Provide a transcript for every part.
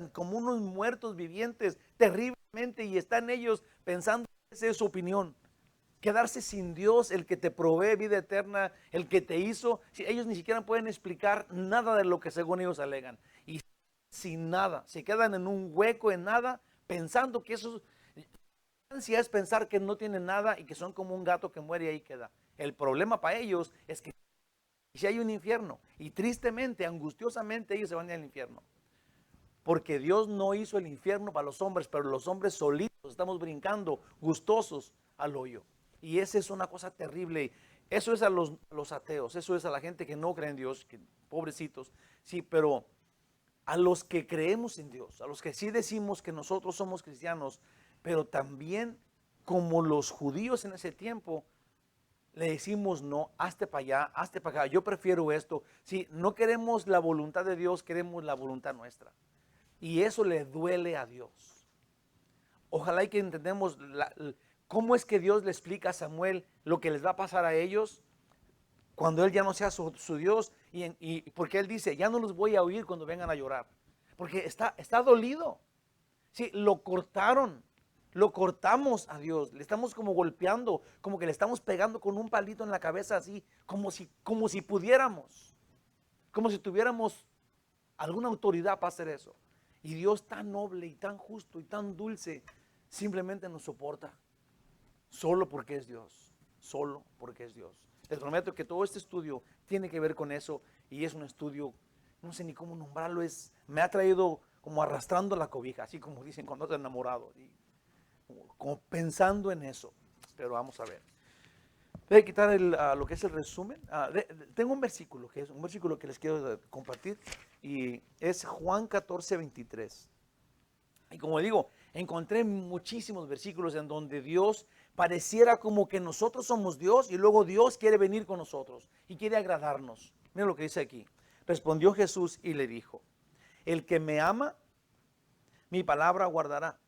andan como unos muertos vivientes terriblemente y están ellos pensando que esa es su opinión. Quedarse sin Dios, el que te provee vida eterna, el que te hizo, si ellos ni siquiera pueden explicar nada de lo que según ellos alegan. Y sin nada, se quedan en un hueco, en nada, pensando que eso es pensar que no tienen nada y que son como un gato que muere y ahí queda. El problema para ellos es que si hay un infierno, y tristemente, angustiosamente, ellos se van al infierno. Porque Dios no hizo el infierno para los hombres, pero los hombres solitos estamos brincando, gustosos al hoyo. Y esa es una cosa terrible. Eso es a los ateos, eso es a la gente que no cree en Dios, que, pobrecitos. Sí, pero a los que creemos en Dios, a los que sí decimos que nosotros somos cristianos, pero también como los judíos en ese tiempo, le decimos no, hazte para allá, hazte para acá, yo prefiero esto. Si no queremos la voluntad de Dios, queremos la voluntad nuestra. Y eso le duele a Dios. Ojalá y que entendamos cómo es que Dios le explica a Samuel lo que les va a pasar a ellos cuando él ya no sea su Dios. Y porque él dice, ya no los voy a oír cuando vengan a llorar. Porque está dolido. Sí, lo cortaron. Lo cortamos a Dios, le estamos como golpeando, como que le estamos pegando con un palito en la cabeza así, como si pudiéramos, como si tuviéramos alguna autoridad para hacer eso. Y Dios tan noble y tan justo y tan dulce, simplemente nos soporta, solo porque es Dios, solo porque es Dios. Les prometo que todo este estudio tiene que ver con eso y es un estudio, no sé ni cómo nombrarlo, me ha traído como arrastrando la cobija, así como dicen cuando estás enamorado. Como pensando en eso, pero vamos a ver. Voy a quitar lo que es el resumen. Tengo un versículo que es un versículo que les quiero compartir y es Juan 14:23. Y como digo, encontré muchísimos versículos en donde Dios pareciera como que nosotros somos Dios y luego Dios quiere venir con nosotros y quiere agradarnos. Mira lo que dice aquí. Respondió Jesús y le dijo: el que me ama, mi palabra guardará.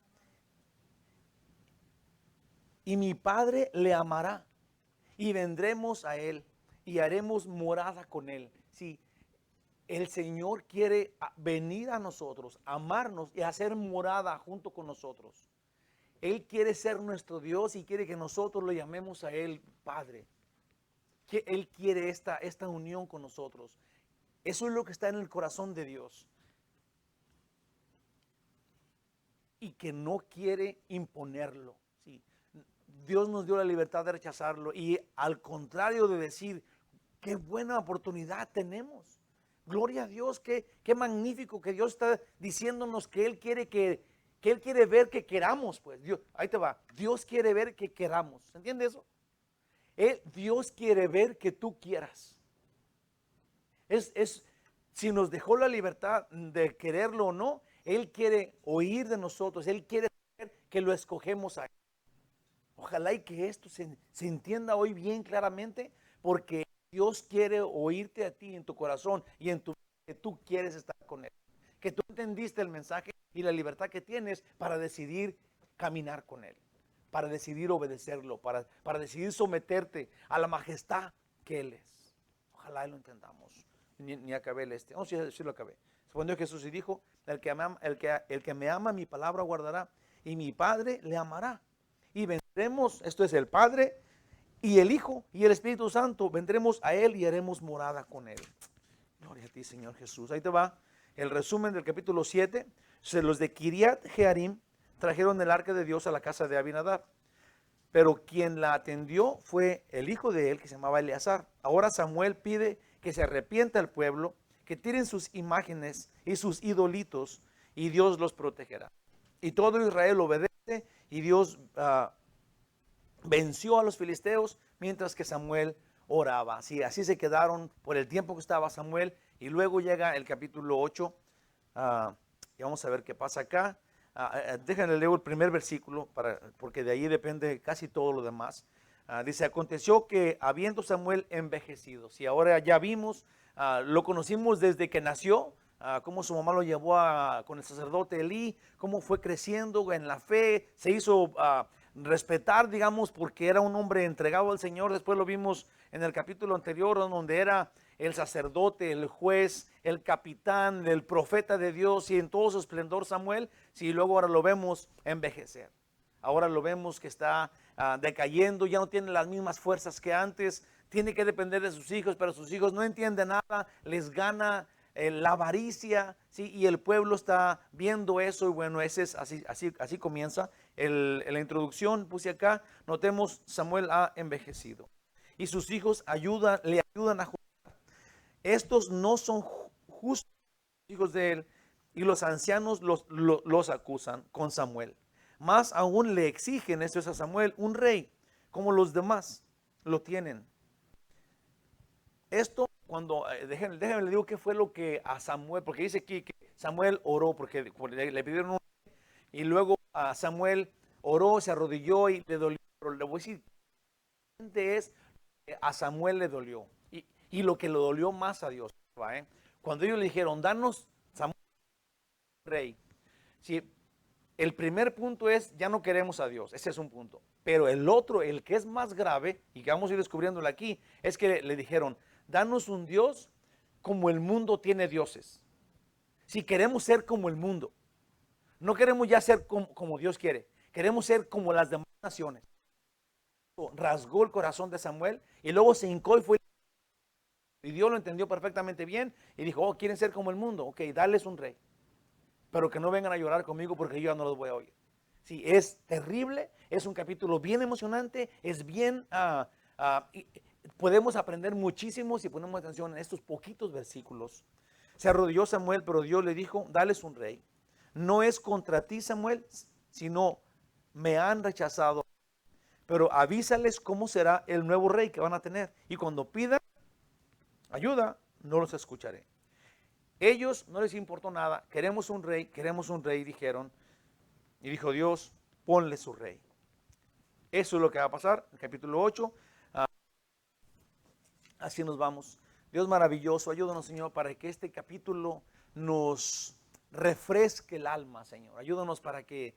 Y mi Padre le amará, y vendremos a Él, y haremos morada con Él. Sí, el Señor quiere venir a nosotros, amarnos y hacer morada junto con nosotros. Él quiere ser nuestro Dios y quiere que nosotros lo llamemos a Él Padre. Que Él quiere esta unión con nosotros. Eso es lo que está en el corazón de Dios. Y que no quiere imponerlo. Sí. Dios nos dio la libertad de rechazarlo y al contrario de decir, qué buena oportunidad tenemos. Gloria a Dios, qué magnífico que Dios está diciéndonos que Él quiere que Él quiere ver que queramos, pues. Dios, ahí te va. Dios quiere ver que queramos. ¿Se entiende eso? Dios quiere ver que tú quieras. Si nos dejó la libertad de quererlo o no, Él quiere oír de nosotros. Él quiere saber que lo escogemos a Él. Ojalá y que esto se entienda hoy bien claramente, porque Dios quiere oírte a ti en tu corazón y en tu vida, que tú quieres estar con Él. Que tú entendiste el mensaje y la libertad que tienes para decidir caminar con Él, para decidir obedecerlo, para decidir someterte a la majestad que Él es. Ojalá y lo entendamos. Ni acabé el este. Oh, sí, sí lo acabé. Respondió Jesús y dijo: el que me ama, mi palabra guardará, y mi Padre le amará. Y vendremos, esto es el Padre y el Hijo y el Espíritu Santo, vendremos a Él y haremos morada con Él. Gloria a ti, Señor Jesús. Ahí te va el resumen del capítulo 7. Los de Kiriat Jearim trajeron el arca de Dios a la casa de Abinadab, pero quien la atendió fue el hijo de él, que se llamaba Eleazar. Ahora Samuel pide que se arrepienta el pueblo, que tiren sus imágenes y sus idolitos, y Dios los protegerá. Y todo Israel obedece, y Dios venció a los filisteos mientras que Samuel oraba. Así se quedaron por el tiempo que estaba Samuel. Y luego llega el capítulo 8. Y vamos a ver qué pasa acá. Déjenle leer el primer versículo, porque de ahí depende casi todo lo demás. Dice: aconteció que habiendo Samuel envejecido, si ahora ya vimos, lo conocimos desde que nació, cómo su mamá lo llevó con el sacerdote Elí, cómo fue creciendo en la fe, se hizo respetar, digamos, porque era un hombre entregado al Señor. Después lo vimos en el capítulo anterior, donde era el sacerdote, el juez, el capitán, el profeta de Dios y en todo su esplendor Samuel. Sí, luego ahora lo vemos envejecer. Ahora lo vemos que está decayendo, ya no tiene las mismas fuerzas que antes, tiene que depender de sus hijos, pero sus hijos no entienden nada, les gana la avaricia, ¿sí? Y el pueblo está viendo eso y bueno, ese es así comienza la introducción. Puse acá, notemos, Samuel ha envejecido y sus hijos le ayudan a juzgar. Estos no son justos hijos de él y los ancianos los acusan con Samuel. Más aún le exigen, esto es a Samuel, un rey como los demás lo tienen. Esto cuando, déjenme le digo qué fue lo que a Samuel, porque dice aquí que Samuel oró porque le pidieron un rey y luego a Samuel oró, se arrodilló y le dolió. Pero le voy a decir, es a Samuel le dolió y lo que le dolió más a Dios. Cuando ellos le dijeron, danos Samuel rey. Si el primer punto es, ya no queremos a Dios, ese es un punto. Pero el otro, el que es más grave, y que vamos a ir descubriéndolo aquí, es que le dijeron, danos un Dios como el mundo tiene dioses. Si queremos ser como el mundo, no queremos ya ser como Dios quiere, queremos ser como las demás naciones. Rasgó el corazón de Samuel y luego se hincó y fue. Y Dios lo entendió perfectamente bien y dijo, oh, quieren ser como el mundo, ok, dales un rey. Pero que no vengan a llorar conmigo porque yo ya no los voy a oír. Sí, es terrible, es un capítulo bien emocionante, es bien, podemos aprender muchísimo si ponemos atención en estos poquitos versículos. Se arrodilló Samuel, pero Dios le dijo, dales un rey. No es contra ti, Samuel, sino me han rechazado. Pero avísales cómo será el nuevo rey que van a tener. Y cuando pidan ayuda, no los escucharé. Ellos no les importó nada, queremos un rey, dijeron. Y dijo Dios, ponle su rey. Eso es lo que va a pasar, el capítulo 8. Así nos vamos. Dios maravilloso, ayúdanos, Señor, para que este capítulo nos refresque el alma, Señor. Ayúdanos para que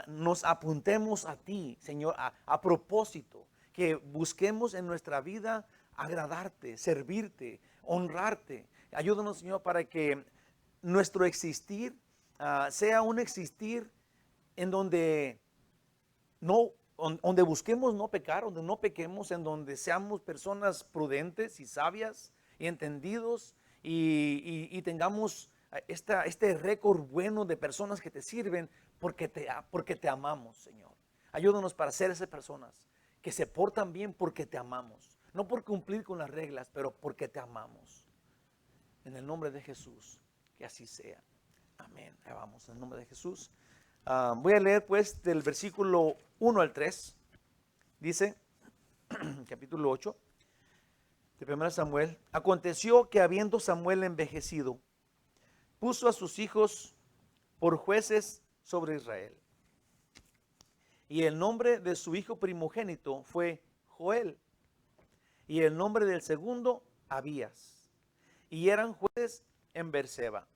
nos apuntemos a ti, Señor, a propósito, que busquemos en nuestra vida agradarte, servirte, honrarte. Ayúdanos, Señor, para que nuestro existir sea un existir en donde donde busquemos no pecar, donde no pequemos, en donde seamos personas prudentes y sabias y entendidos y tengamos este récord bueno de personas que te sirven porque te amamos, Señor. Ayúdanos para ser esas personas que se portan bien porque te amamos, no por cumplir con las reglas, pero porque te amamos. En el nombre de Jesús, que así sea. Amén. Ahí vamos, en el nombre de Jesús. Voy a leer pues del versículo 1 al 3. Dice, capítulo 8 de 1 Samuel. Aconteció que habiendo Samuel envejecido, puso a sus hijos por jueces sobre Israel. Y el nombre de su hijo primogénito fue Joel. Y el nombre del segundo, Abías. Y eran jueces en Berseba.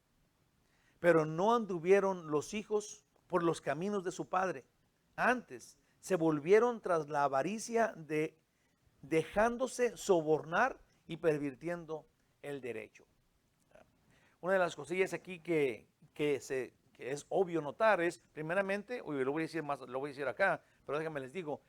Pero no anduvieron los hijos por los caminos de su padre. Antes se volvieron tras la avaricia dejándose sobornar y pervirtiendo el derecho. Una de las cosillas aquí que es obvio notar es, primeramente, lo voy a decir acá, pero déjenme les digo,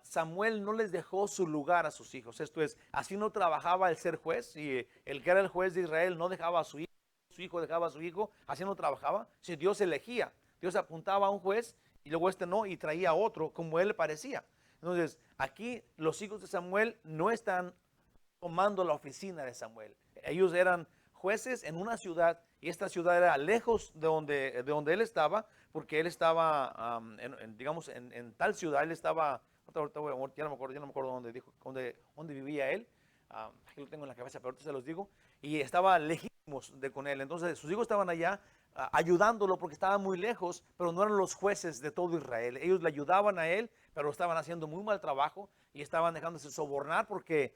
Samuel no les dejó su lugar a sus hijos. Esto es, así no trabajaba el ser juez, y el que era el juez de Israel no dejaba a su hijo dejaba a su hijo, así no trabajaba. Si Dios elegía, Dios apuntaba a un juez y luego no, y traía a otro como él le parecía. Entonces, aquí los hijos de Samuel no están tomando la oficina de Samuel. Ellos eran jueces en una ciudad y esta ciudad era lejos de donde él estaba, porque él estaba, digamos, en tal ciudad, él estaba, ya no me acuerdo dónde vivía él. Aquí lo tengo en la cabeza, pero ahorita se los digo. Y estaba lejísimos con él. Entonces sus hijos estaban allá ayudándolo porque estaban muy lejos, pero no eran los jueces de todo Israel. Ellos le ayudaban a él, pero estaban haciendo muy mal trabajo y estaban dejándose sobornar porque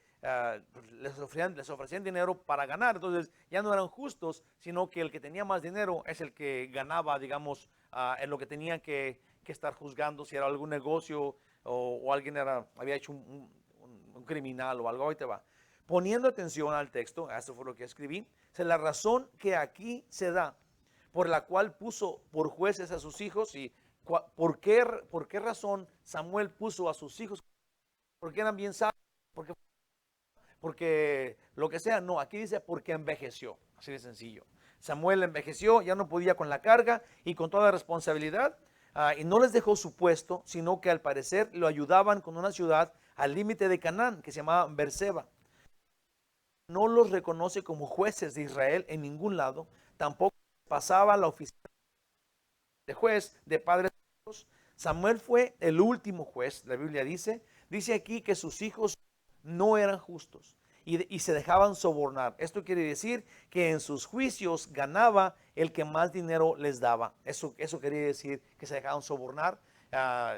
les ofrecían dinero para ganar. Entonces ya no eran justos, sino que el que tenía más dinero es el que ganaba, digamos, en lo que tenían que estar juzgando, si era algún negocio o alguien había hecho un criminal o algo. Ahí te va. Poniendo atención al texto, esto fue lo que escribí, la razón que aquí se da, por la cual puso por jueces a sus hijos, y por qué razón Samuel puso a sus hijos, porque eran bien sabios, porque lo que sea, no, aquí dice porque envejeció, así de sencillo. Samuel envejeció, ya no podía con la carga y con toda la responsabilidad, y no les dejó su puesto, sino que al parecer lo ayudaban con una ciudad al límite de Canaán, que se llamaba Berseba. No los reconoce como jueces de Israel en ningún lado, tampoco pasaba la oficina de juez de padres e hijos. Samuel fue el último juez, la Biblia dice aquí que sus hijos no eran justos y se dejaban sobornar. Esto quiere decir que en sus juicios ganaba el que más dinero les daba. Eso quería decir que se dejaban sobornar.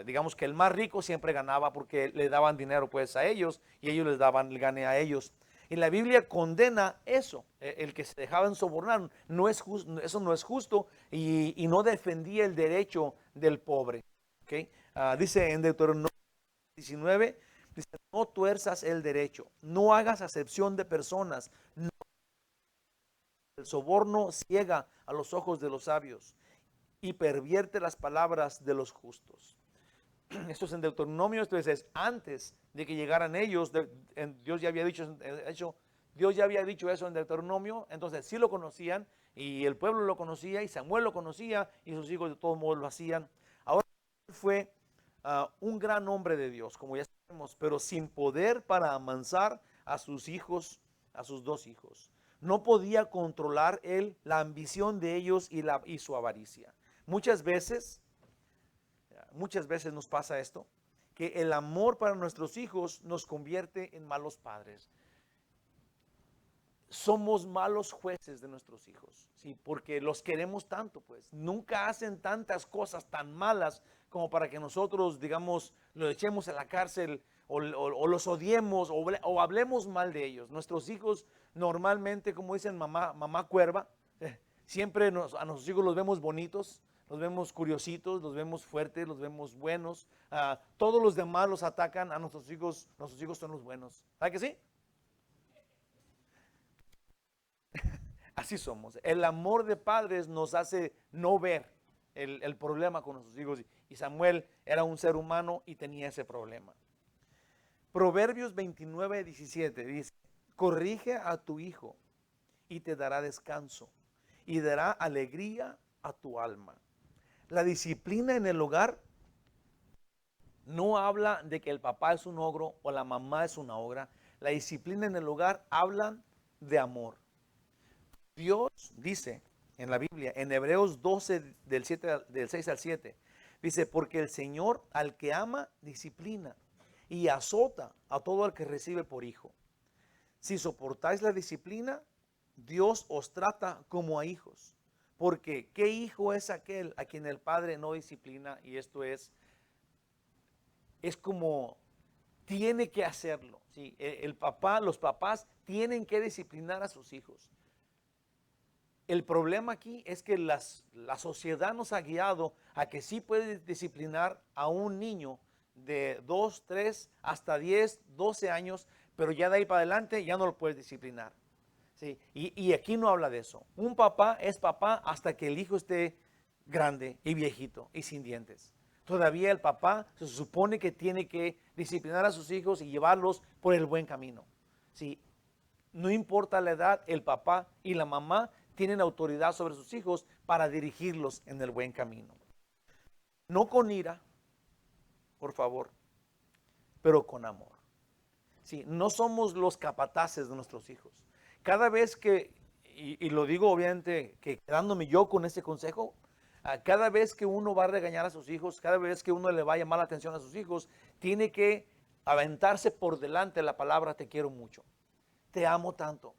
Digamos que el más rico siempre ganaba porque le daban dinero pues a ellos y ellos les daban el gane a ellos. Y la Biblia condena eso, el que se dejaban sobornar. No es justo, eso no es justo y no defendía el derecho del pobre. ¿Okay? Dice en Deuteronomio 19, dice, no tuerzas el derecho, no hagas acepción de personas, no, el soborno ciega a los ojos de los sabios y pervierte las palabras de los justos. Esto es en Deuteronomio, esto es antes de que llegaran ellos, Dios ya había dicho eso en Deuteronomio, entonces sí lo conocían y el pueblo lo conocía y Samuel lo conocía y sus hijos de todos modos lo hacían. Ahora fue un gran hombre de Dios, como ya sabemos, pero sin poder para amansar a sus hijos, a sus dos hijos. No podía controlar él la ambición de ellos y su avaricia. Muchas veces nos pasa esto, que el amor para nuestros hijos nos convierte en malos padres. Somos malos jueces de nuestros hijos, ¿sí? Porque los queremos tanto, pues. Nunca hacen tantas cosas tan malas como para que nosotros, digamos, los echemos a la cárcel o los odiemos o hablemos mal de ellos. Nuestros hijos normalmente, como dicen mamá cuerva, siempre a nuestros hijos los vemos bonitos, los vemos curiositos, los vemos fuertes, los vemos buenos. Todos los demás los atacan, a nuestros hijos son los buenos. ¿Sabe que sí? Así somos. El amor de padres nos hace no ver el problema con nuestros hijos. Y Samuel era un ser humano y tenía ese problema. Proverbios 29:17 dice, corrige a tu hijo y te dará descanso y dará alegría a tu alma. La disciplina en el hogar no habla de que el papá es un ogro o la mamá es una ogra. La disciplina en el hogar habla de amor. Dios dice en la Biblia, en Hebreos 12, del 6 al 7, dice, porque el Señor al que ama, disciplina y azota a todo el que recibe por hijo. Si soportáis la disciplina, Dios os trata como a hijos. Porque ¿qué hijo es aquel a quien el padre no disciplina? Y esto es como tiene que hacerlo, ¿sí? Los papás tienen que disciplinar a sus hijos. El problema aquí es que la sociedad nos ha guiado a que sí puedes disciplinar a un niño de 2, 3, hasta 10, 12 años, pero ya de ahí para adelante ya no lo puedes disciplinar. ¿Sí? Y aquí no habla de eso. Un papá es papá hasta que el hijo esté grande y viejito y sin dientes. Todavía el papá se supone que tiene que disciplinar a sus hijos y llevarlos por el buen camino. ¿Sí? No importa la edad, el papá y la mamá tienen autoridad sobre sus hijos para dirigirlos en el buen camino. No con ira, por favor, pero con amor. Sí, no somos los capataces de nuestros hijos. Cada vez que, y lo digo obviamente que quedándome yo con este consejo, cada vez que uno va a regañar a sus hijos, cada vez que uno le va a llamar la atención a sus hijos, tiene que aventarse por delante la palabra te quiero mucho, te amo tanto,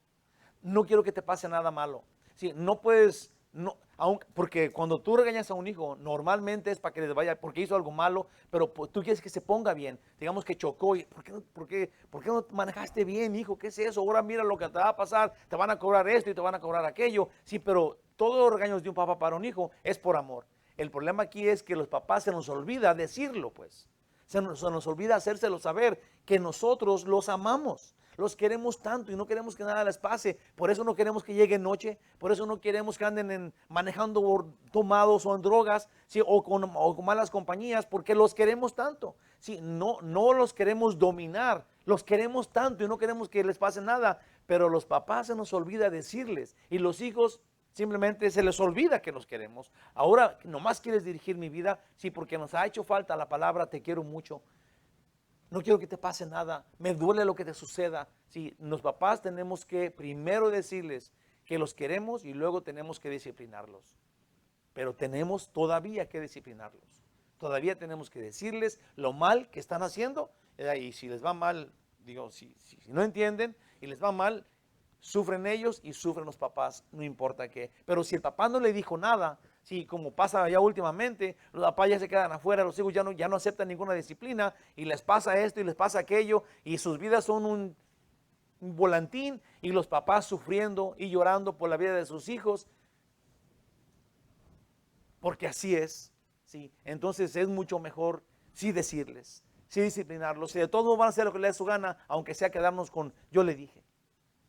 no quiero que te pase nada malo. Sí, no puedes, porque cuando tú regañas a un hijo, normalmente es para que les vaya, porque hizo algo malo, pero tú quieres que se ponga bien. Digamos que chocó y, ¿por qué no manejaste bien, hijo? ¿Qué es eso? Ahora mira lo que te va a pasar, te van a cobrar esto y te van a cobrar aquello. Sí, pero todos los regaños de un papá para un hijo es por amor. El problema aquí es que los papás se nos olvida decirlo, pues. Se nos olvida hacérselo saber que nosotros los amamos, los queremos tanto y no queremos que nada les pase. Por eso no queremos que llegue noche, por eso no queremos que anden manejando tomados o en drogas, ¿sí? o con malas compañías, porque los queremos tanto. ¿Sí? No los queremos dominar, los queremos tanto y no queremos que les pase nada, pero los papás se nos olvida decirles y los hijos simplemente se les olvida que los queremos. Ahora nomás quieres dirigir mi vida, sí, porque nos ha hecho falta la palabra te quiero mucho. No quiero que te pase nada, me duele lo que te suceda. Sí, los papás tenemos que primero decirles que los queremos y luego tenemos que disciplinarlos. Pero tenemos todavía que disciplinarlos. Todavía tenemos que decirles lo mal que están haciendo. Y si les va mal, digo, si no entienden y les va mal, sufren ellos y sufren los papás, no importa qué. Pero si el papá no le dijo nada, sí, como pasa ya últimamente, los papás ya se quedan afuera, los hijos ya no aceptan ninguna disciplina y les pasa esto y les pasa aquello y sus vidas son un volantín y los papás sufriendo y llorando por la vida de sus hijos, porque así es, sí. Entonces es mucho mejor sí decirles, sí disciplinarlos, y de todos modos van a hacer lo que les dé su gana, aunque sea quedarnos con yo le dije.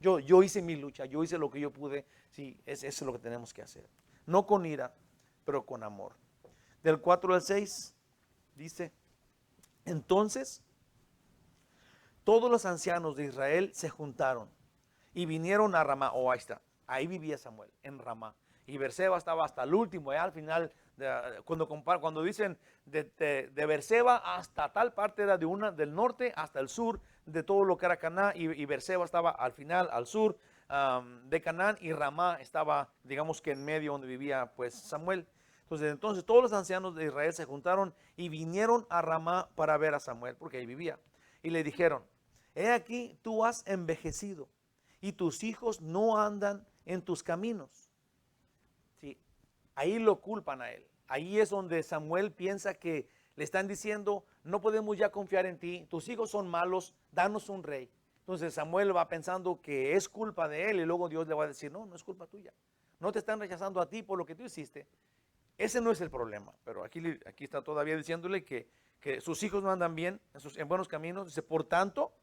Yo hice mi lucha, yo hice lo que yo pude, sí, eso es lo que tenemos que hacer. No con ira, pero con amor. Del 4 al 6 dice, entonces todos los ancianos de Israel se juntaron y vinieron a Ramá. Ahí está, ahí vivía Samuel, en Ramá. Y Berseba estaba hasta el último, al final, cuando dicen de Berseba hasta tal parte era del norte hasta el sur, de todo lo que era Canaán, y Berseba estaba al final, al sur de Canaán, y Ramá estaba, digamos que en medio donde vivía pues Samuel. Entonces todos los ancianos de Israel se juntaron y vinieron a Ramá para ver a Samuel, porque ahí vivía. Y le dijeron, he aquí tú has envejecido y tus hijos no andan en tus caminos. Sí, ahí lo culpan a él. Ahí es donde Samuel piensa que le están diciendo, no podemos ya confiar en ti, tus hijos son malos, danos un rey. Entonces Samuel va pensando que es culpa de él y luego Dios le va a decir, no es culpa tuya. No te están rechazando a ti por lo que tú hiciste. Ese no es el problema, pero aquí está todavía diciéndole que sus hijos no andan bien, en buenos caminos. Dice, por tanto,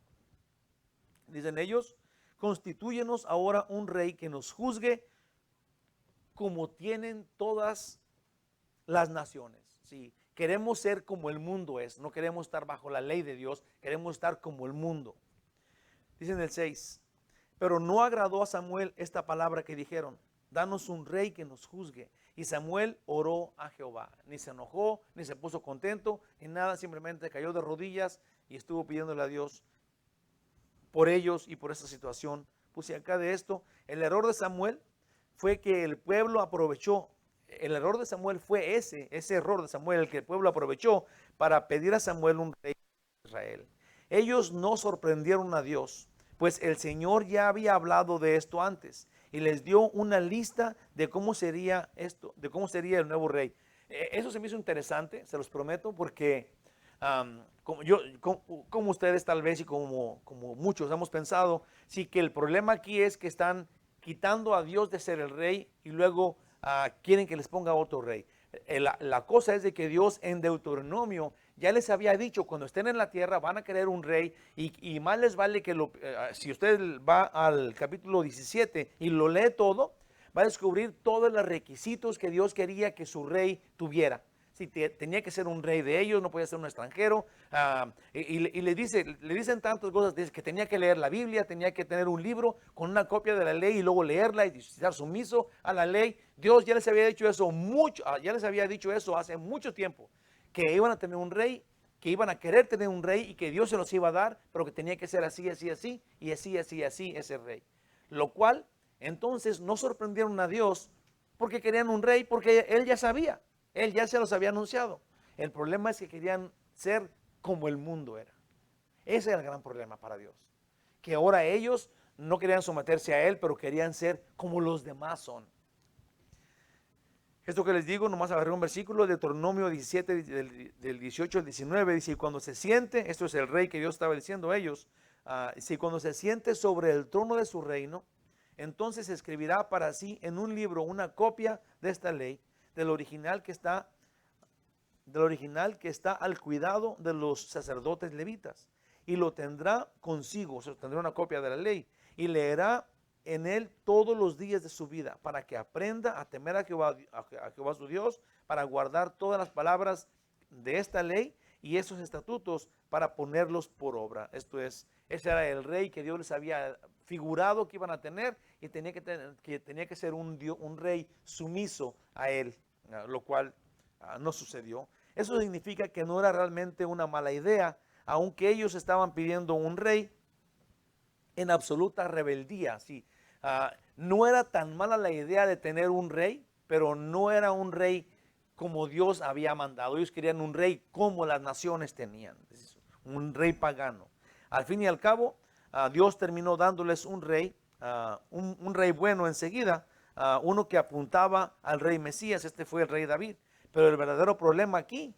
dicen ellos, constitúyenos ahora un rey que nos juzgue como tienen todas las naciones. Sí, queremos ser como el mundo es, no queremos estar bajo la ley de Dios, queremos estar como el mundo. Dice en el 6, pero no agradó a Samuel esta palabra que dijeron, danos un rey que nos juzgue. Y Samuel oró a Jehová, ni se enojó, ni se puso contento, ni nada, simplemente cayó de rodillas y estuvo pidiéndole a Dios por ellos y por esta situación. Puse acá de esto, el error de Samuel fue que el pueblo aprovechó. El error de Samuel fue ese error de Samuel, el que el pueblo aprovechó para pedir a Samuel un rey de Israel. Ellos no sorprendieron a Dios, pues el Señor ya había hablado de esto antes y les dio una lista de cómo sería esto, de cómo sería el nuevo rey. Eso se me hizo interesante, se los prometo, porque como ustedes tal vez y como muchos hemos pensado, sí que el problema aquí es que están quitando a Dios de ser el rey y luego quieren que les ponga otro rey. La cosa es de que Dios en Deuteronomio ya les había dicho, cuando estén en la tierra van a querer un rey y más les vale que si usted va al capítulo 17 y lo lee todo, va a descubrir todos los requisitos que Dios quería que su rey tuviera. Sí, tenía que ser un rey de ellos, no podía ser un extranjero. Y le dicen tantas cosas, dice que tenía que leer la Biblia, tenía que tener un libro con una copia de la ley y luego leerla y estar sumiso a la ley. Dios ya les había dicho eso hace mucho tiempo, que iban a tener un rey, que iban a querer tener un rey y que Dios se los iba a dar, pero que tenía que ser así, así, así, y así, así, así ese rey. Lo cual, entonces, no sorprendieron a Dios porque querían un rey, porque él ya sabía. Él ya se los había anunciado. El problema es que querían ser como el mundo era. Ese era el gran problema para Dios. Que ahora ellos no querían someterse a Él, pero querían ser como los demás son. Esto que les digo, nomás agarré un versículo de Deuteronomio 17, del 18 al 19. Dice, y cuando se siente, esto es el rey que Dios estaba diciendo a ellos, dice, cuando se siente sobre el trono de su reino, entonces escribirá para sí en un libro una copia de esta ley, del original que está del original que está al cuidado de los sacerdotes levitas, y lo tendrá consigo, o sea, tendrá una copia de la ley, y leerá en él todos los días de su vida, para que aprenda a temer a Jehová su Dios, para guardar todas las palabras de esta ley y esos estatutos, para ponerlos por obra. Esto es, ese era el rey que Dios les había figurado que iban a tener, y tenía que ser un rey sumiso a él, lo cual no sucedió. Eso significa que no era realmente una mala idea, aunque ellos estaban pidiendo un rey en absoluta rebeldía. Sí, no era tan mala la idea de tener un rey, pero no era un rey como Dios había mandado. Ellos querían un rey como las naciones tenían, un rey pagano. Al fin y al cabo, Dios terminó dándoles un rey, un rey bueno enseguida, uno que apuntaba al rey Mesías. Este fue el rey David. Pero el verdadero problema aquí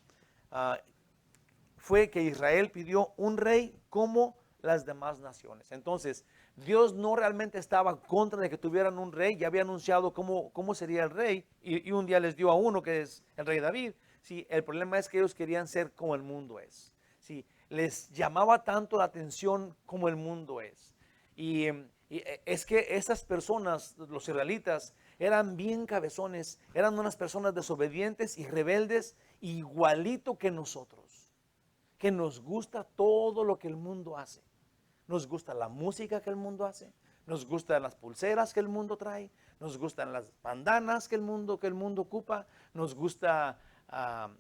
fue que Israel pidió un rey como las demás naciones. Entonces, Dios no realmente estaba contra de que tuvieran un rey. Ya había anunciado cómo sería el rey, y un día les dio a uno, que es el rey David. Sí, el problema es que ellos querían ser como el mundo es. Sí, les llamaba tanto la atención como el mundo es. Y es que esas personas, los israelitas, eran bien cabezones, eran unas personas desobedientes y rebeldes, igualito que nosotros, que nos gusta todo lo que el mundo hace. Nos gusta la música que el mundo hace, nos gustan las pulseras que el mundo trae, nos gustan las bandanas que el mundo ocupa, nos gusta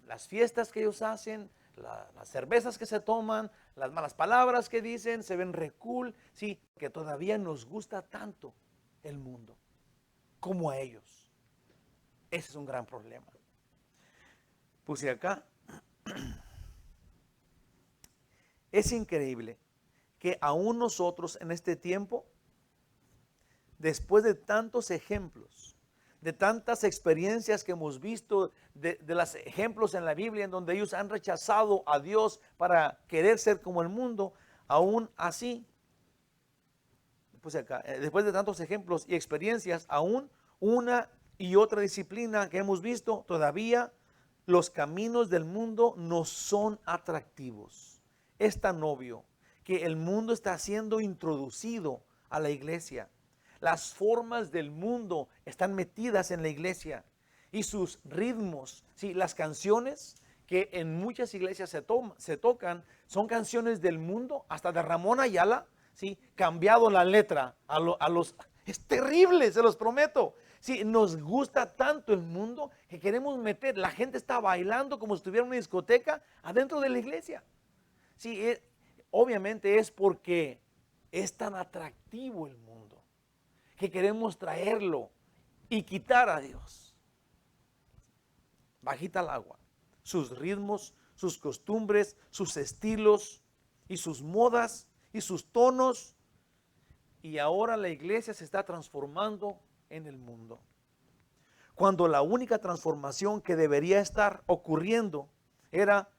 las fiestas que ellos hacen, las cervezas que se toman, las malas palabras que dicen, se ven re cool. Sí, que todavía nos gusta tanto el mundo como a ellos. Ese es un gran problema. Puse acá, es increíble que aún nosotros en este tiempo, después de tantos ejemplos, de tantas experiencias que hemos visto, de los ejemplos en la Biblia en donde ellos han rechazado a Dios para querer ser como el mundo, aún así, pues acá, después de tantos ejemplos y experiencias, aún una y otra disciplina que hemos visto, todavía los caminos del mundo no son atractivos. Es tan obvio que el mundo está siendo introducido a la iglesia. Las formas del mundo están metidas en la iglesia, y sus ritmos, sí, las canciones que en muchas iglesias se tocan son canciones del mundo, hasta de Ramón Ayala, sí, cambiado la letra es terrible, se los prometo. Sí, nos gusta tanto el mundo que queremos meter, la gente está bailando como si estuviera en una discoteca adentro de la iglesia. Sí, obviamente es porque es tan atractivo el mundo que queremos traerlo y quitar a Dios. Bajita el agua, sus ritmos, sus costumbres, sus estilos y sus modas y sus tonos. Y ahora la iglesia se está transformando en el mundo, cuando la única transformación que debería estar ocurriendo era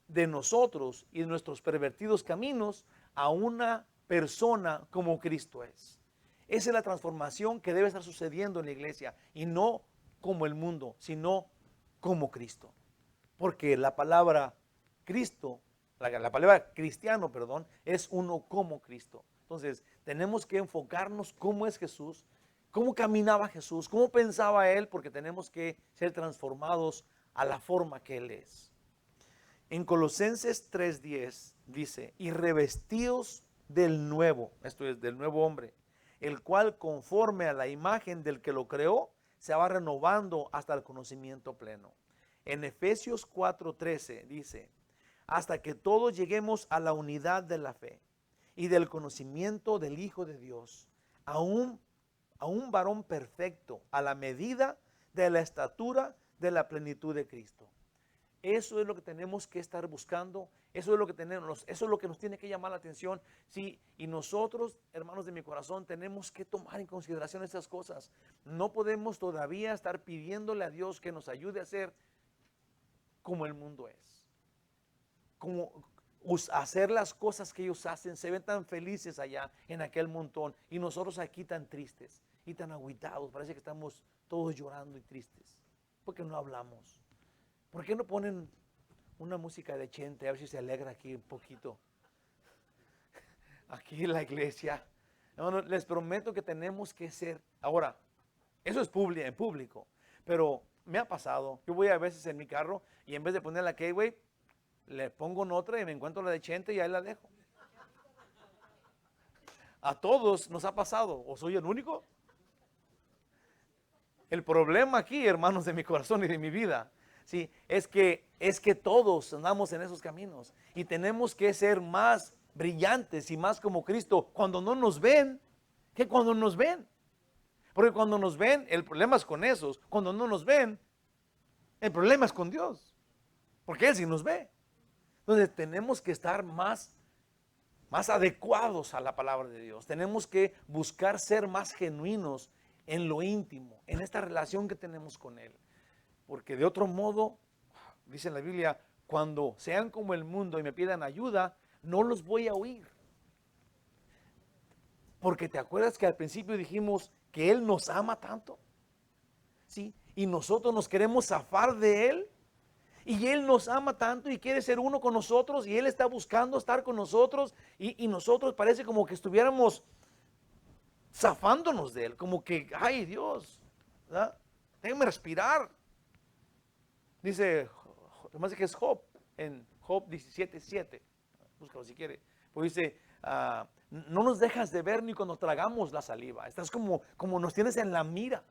de nosotros y de nuestros pervertidos caminos a una persona como Cristo es. Esa es la transformación que debe estar sucediendo en la iglesia, y no como el mundo, sino como Cristo. Porque la palabra Cristo, la palabra cristiano, perdón, es uno como Cristo. Entonces, tenemos que enfocarnos cómo es Jesús, cómo caminaba Jesús, cómo pensaba Él, porque tenemos que ser transformados a la forma que Él es. En Colosenses 3:10 dice, y revestidos del nuevo, esto es, del nuevo hombre, el cual conforme a la imagen del que lo creó, se va renovando hasta el conocimiento pleno. En Efesios 4:13 dice, hasta que todos lleguemos a la unidad de la fe y del conocimiento del Hijo de Dios, a un varón perfecto, a la medida de la estatura de la plenitud de Cristo. Eso es lo que tenemos que estar buscando, eso es lo que nos tiene que llamar la atención. Sí, y nosotros, hermanos de mi corazón, tenemos que tomar en consideración estas cosas. No podemos todavía estar pidiéndole a Dios que nos ayude a ser como el mundo es, como hacer las cosas que ellos hacen. Se ven tan felices allá en aquel montón, y nosotros aquí tan tristes y tan agüitados. Parece que estamos todos llorando y tristes porque no hablamos. ¿Por qué no ponen una música de Chente, a ver si se alegra aquí un poquito. Aquí en la iglesia. No, les prometo que tenemos que ser. Ahora, eso es en público. Pero me ha pasado. Yo voy a veces en mi carro y en vez de poner la K-Way, le pongo en otra y me encuentro la de Chente y ahí la dejo. A todos nos ha pasado. ¿O soy el único? El problema aquí, hermanos de mi corazón y de mi vida, ¿sí? es que todos andamos en esos caminos y tenemos que ser más brillantes y más como Cristo cuando no nos ven que cuando nos ven. Porque cuando nos ven, el problema es con esos. Cuando no nos ven, el problema es con Dios. Porque Él sí nos ve. Entonces tenemos que estar más adecuados a la palabra de Dios. Tenemos que buscar ser más genuinos en lo íntimo, en esta relación que tenemos con Él. Porque de otro modo, dice la Biblia, cuando sean como el mundo y me pidan ayuda, no los voy a oír. Porque te acuerdas que al principio dijimos que Él nos ama tanto, ¿sí? Y nosotros nos queremos zafar de Él. Y Él nos ama tanto y quiere ser uno con nosotros. Y Él está buscando estar con nosotros. Y nosotros parece como que estuviéramos zafándonos de Él. Como que, ay Dios, ¿verdad? Déjame respirar. Dice, además que es Job, en Job 17:7. Búscalo si quiere. Pues dice, no nos dejas de ver ni cuando tragamos la saliva. Estás como nos tienes en la mira.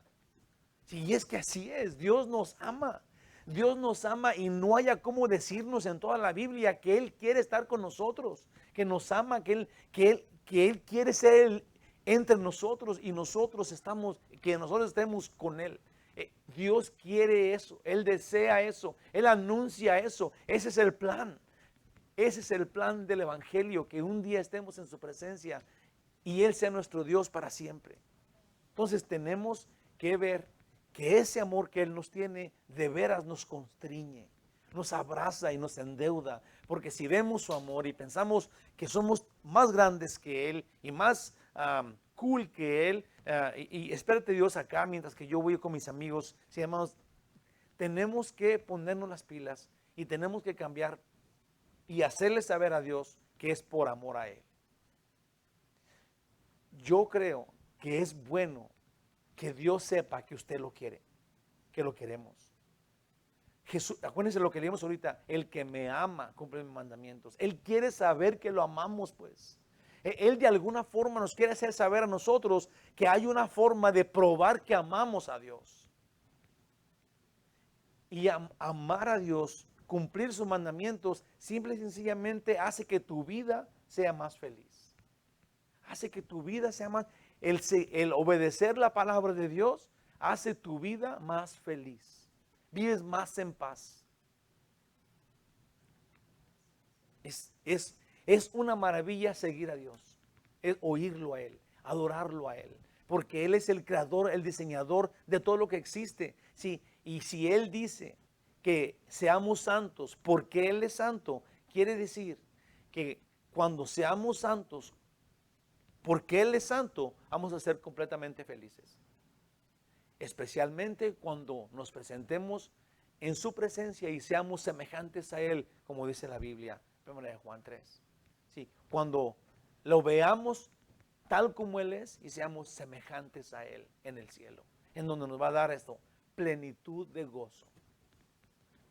Sí, es que así es. Dios nos ama. Dios nos ama y no haya cómo decirnos en toda la Biblia que Él quiere estar con nosotros, que nos ama, que Él quiere ser entre nosotros y que nosotros estemos con Él. Dios quiere eso, Él desea eso, Él anuncia eso. Ese es el plan. Ese es el plan del Evangelio, que un día estemos en su presencia y Él sea nuestro Dios para siempre. Entonces tenemos que ver que ese amor que Él nos tiene de veras nos constriñe, nos abraza y nos endeuda. Porque si vemos su amor y pensamos que somos más grandes que Él y más cool que Él, y espérate Dios acá mientras que yo voy con mis amigos, sí, hermanos, tenemos que ponernos las pilas y tenemos que cambiar y hacerle saber a Dios que es por amor a Él. Yo creo que es bueno que Dios sepa que usted lo quiere, que lo queremos. Jesús, acuérdense lo que leímos ahorita, el que me ama cumple mis mandamientos. Él quiere saber que lo amamos, pues. Él de alguna forma nos quiere hacer saber a nosotros que hay una forma de probar que amamos a Dios. Y amar a Dios, cumplir sus mandamientos, simple y sencillamente hace que tu vida sea más feliz. Hace que tu vida sea más... El obedecer la palabra de Dios hace tu vida más feliz. Vives más en paz. Es una maravilla seguir a Dios. Es oírlo a Él, adorarlo a Él. Porque Él es el creador, el diseñador de todo lo que existe. Sí, y si Él dice que seamos santos porque Él es santo, quiere decir que cuando seamos santos, porque Él es santo, vamos a ser completamente felices. Especialmente cuando nos presentemos en su presencia y seamos semejantes a Él, como dice la Biblia, 1 Juan 3. Sí, cuando lo veamos tal como Él es y seamos semejantes a Él en el cielo, en donde nos va a dar esto, plenitud de gozo.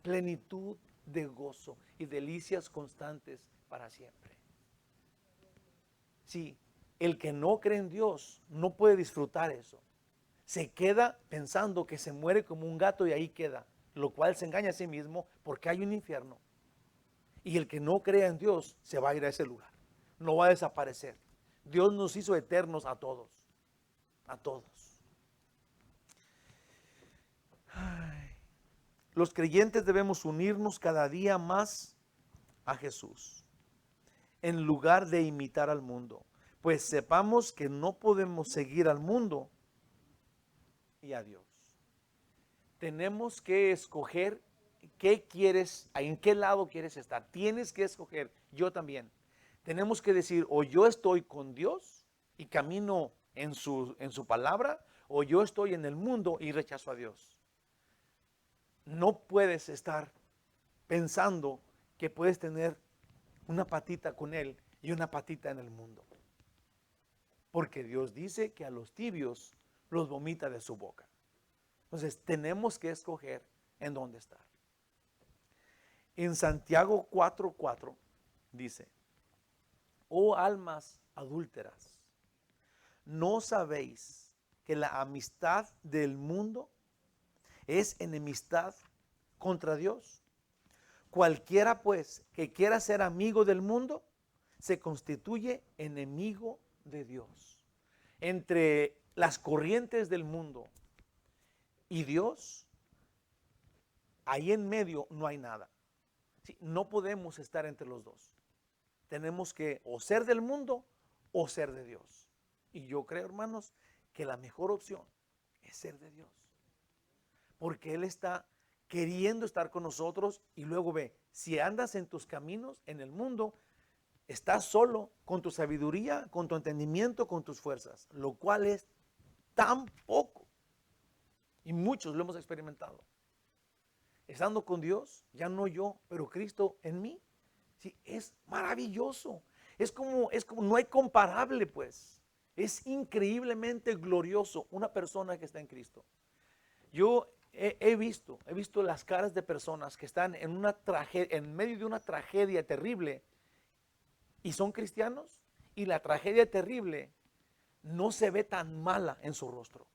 Plenitud de gozo y delicias constantes para siempre. Sí. El que no cree en Dios no puede disfrutar eso. Se queda pensando que se muere como un gato y ahí queda, lo cual se engaña a sí mismo porque hay un infierno. Y el que no crea en Dios se va a ir a ese lugar, no va a desaparecer. Dios nos hizo eternos a todos, a todos. Ay. Los creyentes debemos unirnos cada día más a Jesús, en lugar de imitar al mundo. Pues sepamos que no podemos seguir al mundo y a Dios. Tenemos que escoger qué quieres, en qué lado quieres estar. Tienes que escoger, yo también. Tenemos que decir, o yo estoy con Dios y camino en su palabra, o yo estoy en el mundo y rechazo a Dios. No puedes estar pensando que puedes tener una patita con Él y una patita en el mundo. Porque Dios dice que a los tibios los vomita de su boca. Entonces tenemos que escoger en dónde estar. En Santiago 4:4 dice: oh almas adúlteras, ¿no sabéis que la amistad del mundo es enemistad contra Dios? Cualquiera pues que quiera ser amigo del mundo se constituye enemigo de Dios. Entre las corrientes del mundo y Dios, ahí en medio no hay nada. Sí, no podemos estar entre los dos. Tenemos que o ser del mundo o ser de Dios. Y yo creo, hermanos, que la mejor opción es ser de Dios. Porque Él está queriendo estar con nosotros. Y luego ve, si andas en tus caminos en el mundo, estás solo con tu sabiduría, con tu entendimiento, con tus fuerzas, lo cual es tan poco. Y muchos lo hemos experimentado. Estando con Dios, ya no yo, pero Cristo en mí. Sí, es maravilloso. Es como no hay comparable, pues. Es increíblemente glorioso una persona que está en Cristo. Yo he visto las caras de personas que están en una tragedia, en medio de una tragedia terrible, y son cristianos, y la tragedia terrible no se ve tan mala en su rostro,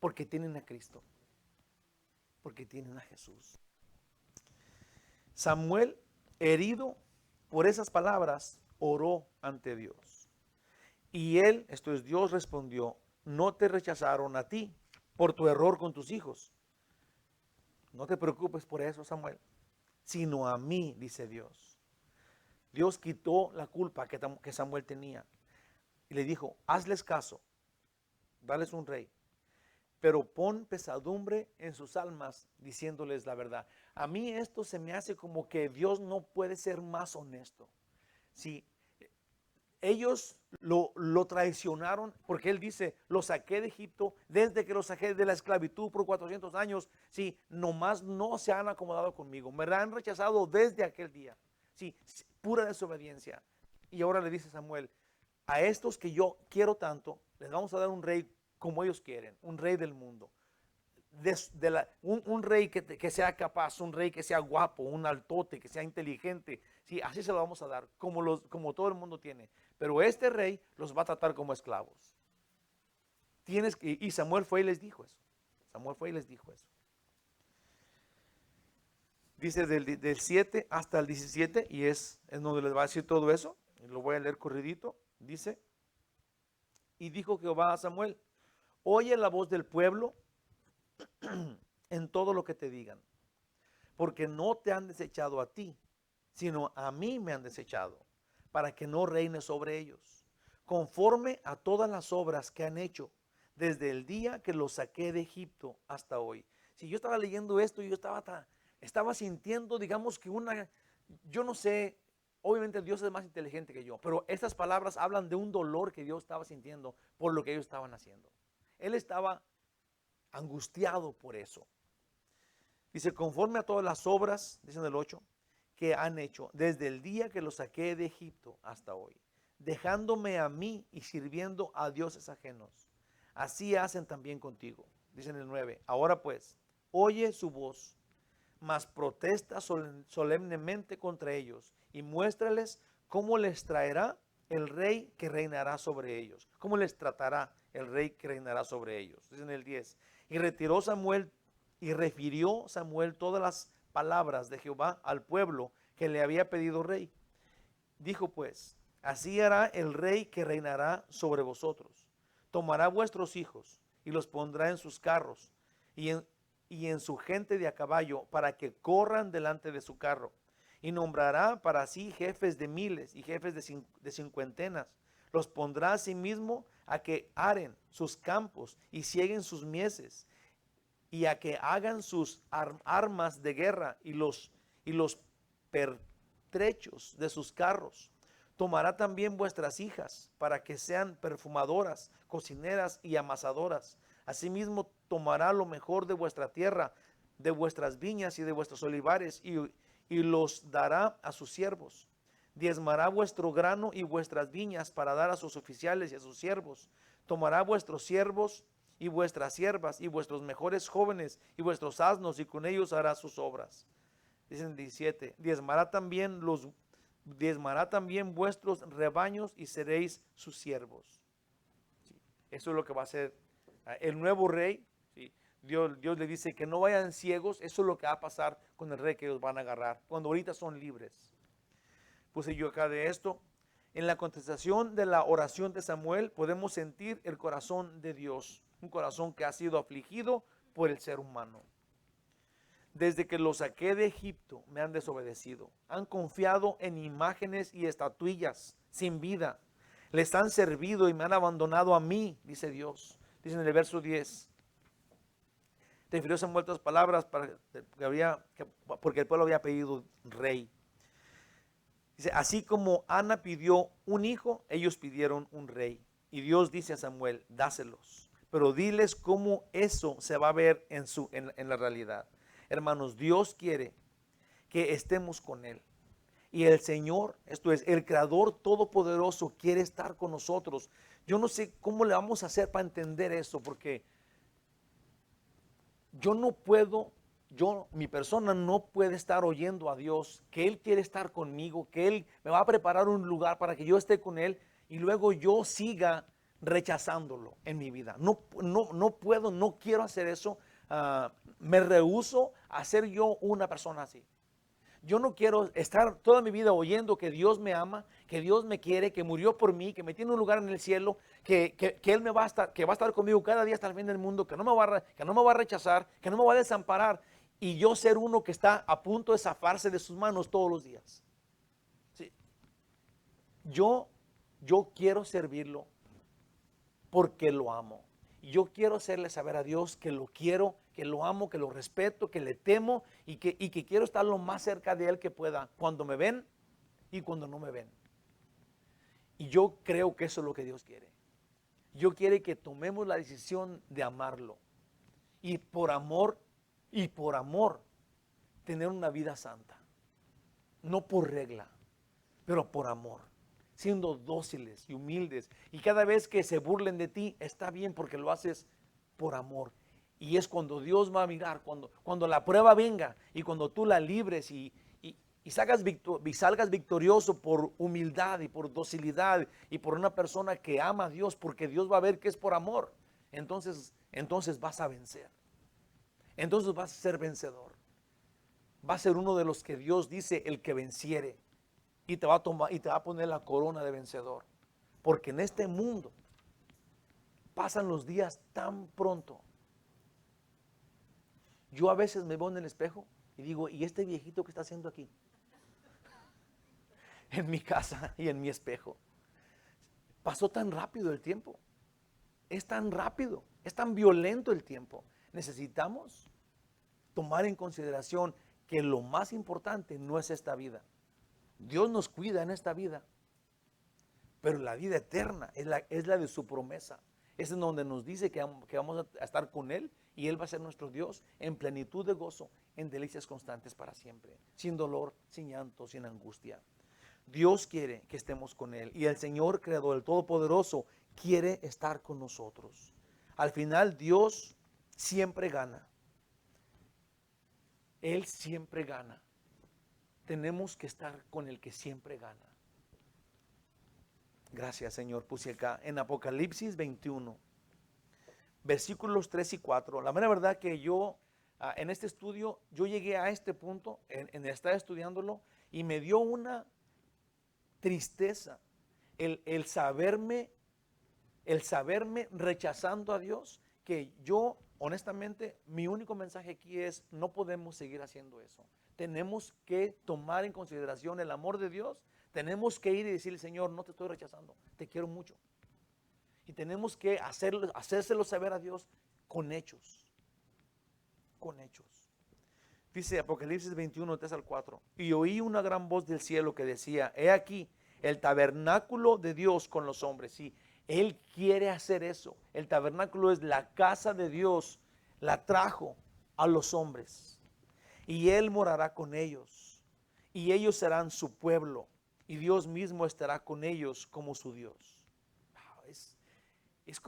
porque tienen a Cristo, porque tienen a Jesús. Samuel, herido por esas palabras, oró ante Dios. Y él, esto es Dios, respondió: no te rechazaron a ti por tu error con tus hijos. No te preocupes por eso, Samuel, sino a mí, dice Dios. Dios quitó la culpa que Samuel tenía y le dijo: hazles caso, dales un rey, pero pon pesadumbre en sus almas diciéndoles la verdad. A mí esto se me hace como que Dios no puede ser más honesto. Si ellos lo traicionaron, porque Él dice: lo saqué de Egipto, desde que lo saqué de la esclavitud por 400 años, sí, nomás no se han acomodado conmigo, me han rechazado desde aquel día. Sí, pura desobediencia. Y ahora le dice Samuel: a estos que yo quiero tanto, les vamos a dar un rey como ellos quieren, un rey del mundo. Un rey que sea capaz, un rey que sea guapo, un altote, que sea inteligente. Sí, así se lo vamos a dar, como todo el mundo tiene. Pero este rey los va a tratar como esclavos. Y Samuel fue y les dijo eso. Samuel fue y les dijo eso. Dice del 7 hasta el 17, y es donde les va a decir todo eso. Y lo voy a leer corridito. Dice: y dijo Jehová a Samuel: oye la voz del pueblo en todo lo que te digan, porque no te han desechado a ti, sino a mí me han desechado, para que no reine sobre ellos, conforme a todas las obras que han hecho desde el día que los saqué de Egipto hasta hoy. Si yo estaba leyendo esto, yo estaba sintiendo, digamos que yo no sé, obviamente Dios es más inteligente que yo, pero estas palabras hablan de un dolor que Dios estaba sintiendo por lo que ellos estaban haciendo. Él estaba angustiado por eso. Dice: conforme a todas las obras, dice en el 8, que han hecho desde el día que los saqué de Egipto hasta hoy, dejándome a mí y sirviendo a dioses ajenos. Así hacen también contigo. Dice en el 9, ahora pues, oye su voz, mas protesta solemnemente contra ellos y muéstrales cómo les traerá el rey que reinará sobre ellos, cómo les tratará el rey que reinará sobre ellos. Dice en el 10, y retiró Samuel y refirió Samuel todas las palabras de Jehová al pueblo que le había pedido rey. Dijo pues: así hará el rey que reinará sobre vosotros. Tomará vuestros hijos y los pondrá en sus carros y en su gente de a caballo, para que corran delante de su carro. Y nombrará para sí jefes de miles y jefes de cincuentenas. Los pondrá a sí mismo a que aren sus campos y sieguen sus mieses, y a que hagan sus armas de guerra y los pertrechos de sus carros. Tomará también vuestras hijas para que sean perfumadoras, cocineras y amasadoras. Asimismo tomará lo mejor de vuestra tierra, de vuestras viñas y de vuestros olivares, y los dará a sus siervos. Diezmará vuestro grano y vuestras viñas para dar a sus oficiales y a sus siervos. Tomará vuestros siervos y vuestras siervas y vuestros mejores jóvenes y vuestros asnos y con ellos hará sus obras. Dicen 17, diezmará también vuestros rebaños y seréis sus siervos. Sí, eso es lo que va a hacer el nuevo rey. Sí, Dios le dice que no vayan ciegos. Eso es lo que va a pasar con el rey que ellos van a agarrar cuando ahorita son libres. Puse yo acá de esto. En la contestación de la oración de Samuel podemos sentir el corazón de Dios, un corazón que ha sido afligido por el ser humano. Desde que los saqué de Egipto me han desobedecido, han confiado en imágenes y estatuillas sin vida, les han servido y me han abandonado a mí, dice Dios. Dice en el verso 10, refirió Samuel otras palabras porque el pueblo había pedido rey. Dice, así como Ana pidió un hijo, ellos pidieron un rey. Y Dios dice a Samuel, dáselos, pero diles cómo eso se va a ver en la realidad. Hermanos, Dios quiere que estemos con Él. Y el Señor, esto es, el Creador Todopoderoso quiere estar con nosotros. Yo no sé cómo le vamos a hacer para entender eso, porque yo no puedo, mi persona no puede estar oyendo a Dios, que Él quiere estar conmigo, que Él me va a preparar un lugar para que yo esté con Él y luego yo siga rechazándolo en mi vida. No puedo, no quiero hacer eso. Me rehúso a ser yo una persona así. Yo no quiero estar toda mi vida oyendo que Dios me ama, que Dios me quiere, que murió por mí, que me tiene un lugar en el cielo, que Él va a estar conmigo cada día hasta el fin del mundo, que no me va a rechazar, que no me va a desamparar, y yo ser uno que está a punto de zafarse de sus manos todos los días. Sí. Yo quiero servirlo porque lo amo. Yo quiero hacerle saber a Dios que lo quiero, que lo amo, que lo respeto, que le temo y que quiero estar lo más cerca de Él que pueda, cuando me ven y cuando no me ven. Y yo creo que eso es lo que Dios quiere. Dios quiere que tomemos la decisión de amarlo. Y por amor, tener una vida santa. No por regla, pero por amor. Siendo dóciles y humildes. Y cada vez que se burlen de ti, está bien porque lo haces por amor. Y es cuando Dios va a mirar, cuando la prueba venga y cuando tú la libres y salgas victorioso por humildad y por docilidad y por una persona que ama a Dios, porque Dios va a ver que es por amor. Entonces vas a vencer. Entonces vas a ser vencedor. Va a ser uno de los que Dios dice el que venciere. Y te va a poner la corona de vencedor. Porque en este mundo pasan los días tan pronto. Yo a veces me veo en el espejo y digo, ¿y este viejito qué está haciendo aquí? En mi casa y en mi espejo. Pasó tan rápido el tiempo. Es tan rápido, es tan violento el tiempo. Necesitamos tomar en consideración que lo más importante no es esta vida. Dios nos cuida en esta vida, pero la vida eterna es la de su promesa. Es en donde nos dice que vamos a estar con Él y Él va a ser nuestro Dios en plenitud de gozo, en delicias constantes para siempre, sin dolor, sin llanto, sin angustia. Dios quiere que estemos con Él y el Señor Creador, el Todopoderoso, quiere estar con nosotros. Al final Dios siempre gana. Él siempre gana. Tenemos que estar con el que siempre gana. Gracias, Señor. Puse acá en Apocalipsis 21, versículos 3 y 4. La mera verdad que yo, en este estudio, yo llegué a este punto, en estar estudiándolo, y me dio una tristeza el saberme rechazando a Dios, que yo, honestamente, mi único mensaje aquí es, no podemos seguir haciendo eso. Tenemos que tomar en consideración el amor de Dios. Tenemos que ir y decirle, Señor, no te estoy rechazando, te quiero mucho. Y tenemos que hacérselo saber a Dios con hechos. Con hechos. Dice Apocalipsis 21, 3 al 4. Y oí una gran voz del cielo que decía, he aquí el tabernáculo de Dios con los hombres. Sí, Él quiere hacer eso. El tabernáculo es la casa de Dios, la trajo a los hombres. Y Él morará con ellos. y ellos serán su pueblo, y Dios mismo estará con ellos como su Dios. Wow, es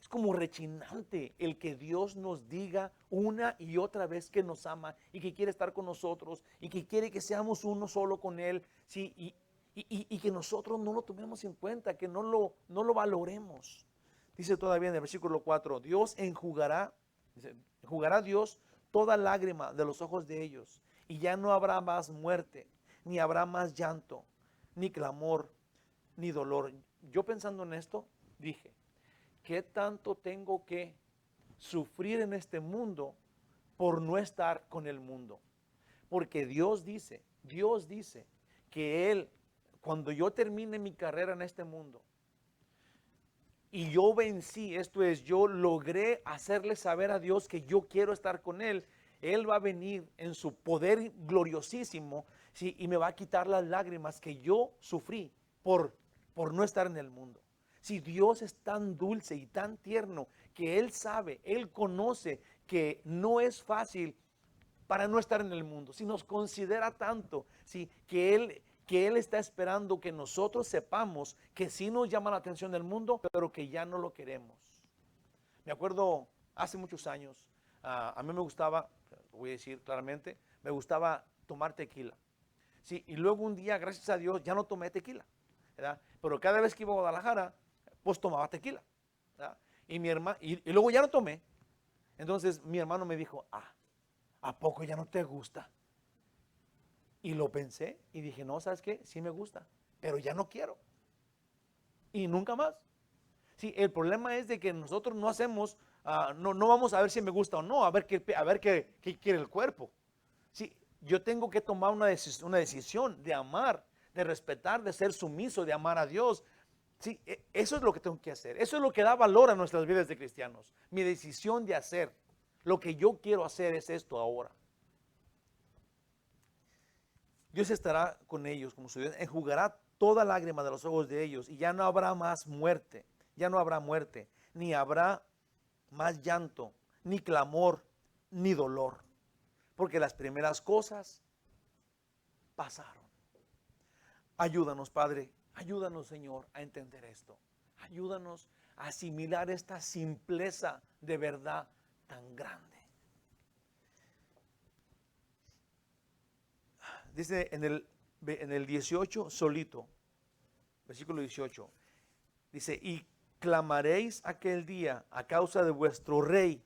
como rechinante el que Dios nos diga una y otra vez que nos ama y que quiere estar con nosotros y que quiere que seamos uno solo con Él, ¿sí? Y que nosotros no lo tomemos en cuenta, que no lo valoremos. Dice todavía en el versículo 4, Dios enjugará Dios toda lágrima de los ojos de ellos, y ya no habrá más muerte, ni habrá más llanto, ni clamor, ni dolor. Yo pensando en esto, dije, ¿qué tanto tengo que sufrir en este mundo por no estar con el mundo? Porque Dios dice que Él, cuando yo termine mi carrera en este mundo, y yo vencí, esto es, yo logré hacerle saber a Dios que yo quiero estar con Él, Él va a venir en su poder gloriosísimo, ¿sí? Y me va a quitar las lágrimas que yo sufrí por no estar en el mundo. Si Dios es tan dulce y tan tierno que Él sabe, Él conoce que no es fácil para no estar en el mundo, si nos considera tanto, ¿sí? que Él está esperando que nosotros sepamos que sí nos llama la atención del mundo, pero que ya no lo queremos. Me acuerdo hace muchos años, a mí me gustaba, lo voy a decir claramente, me gustaba tomar tequila. Sí, y luego un día, gracias a Dios, ya no tomé tequila, ¿verdad? Pero cada vez que iba a Guadalajara, pues tomaba tequila, ¿verdad? Y luego ya no tomé. Entonces mi hermano me dijo, ¿a poco ya no te gusta? Y lo pensé y dije, no, ¿sabes qué? Sí me gusta, pero ya no quiero. Y nunca más. Sí, el problema es de que nosotros no hacemos, no vamos a ver si me gusta o no, a ver qué quiere el cuerpo. Sí, yo tengo que tomar una decisión de amar, de respetar, de ser sumiso, de amar a Dios. Sí, eso es lo que tengo que hacer. Eso es lo que da valor a nuestras vidas de cristianos. Mi decisión de hacer. Lo que yo quiero hacer es esto ahora. Dios estará con ellos como su Dios, enjugará toda lágrima de los ojos de ellos y ya no habrá más muerte, ya no habrá muerte, ni habrá más llanto, ni clamor, ni dolor, porque las primeras cosas pasaron. Ayúdanos, Padre, ayúdanos, Señor, a entender esto. Ayúdanos a asimilar esta simpleza de verdad tan grande. Dice en el 18 solito, versículo 18, dice, y clamaréis aquel día a causa de vuestro rey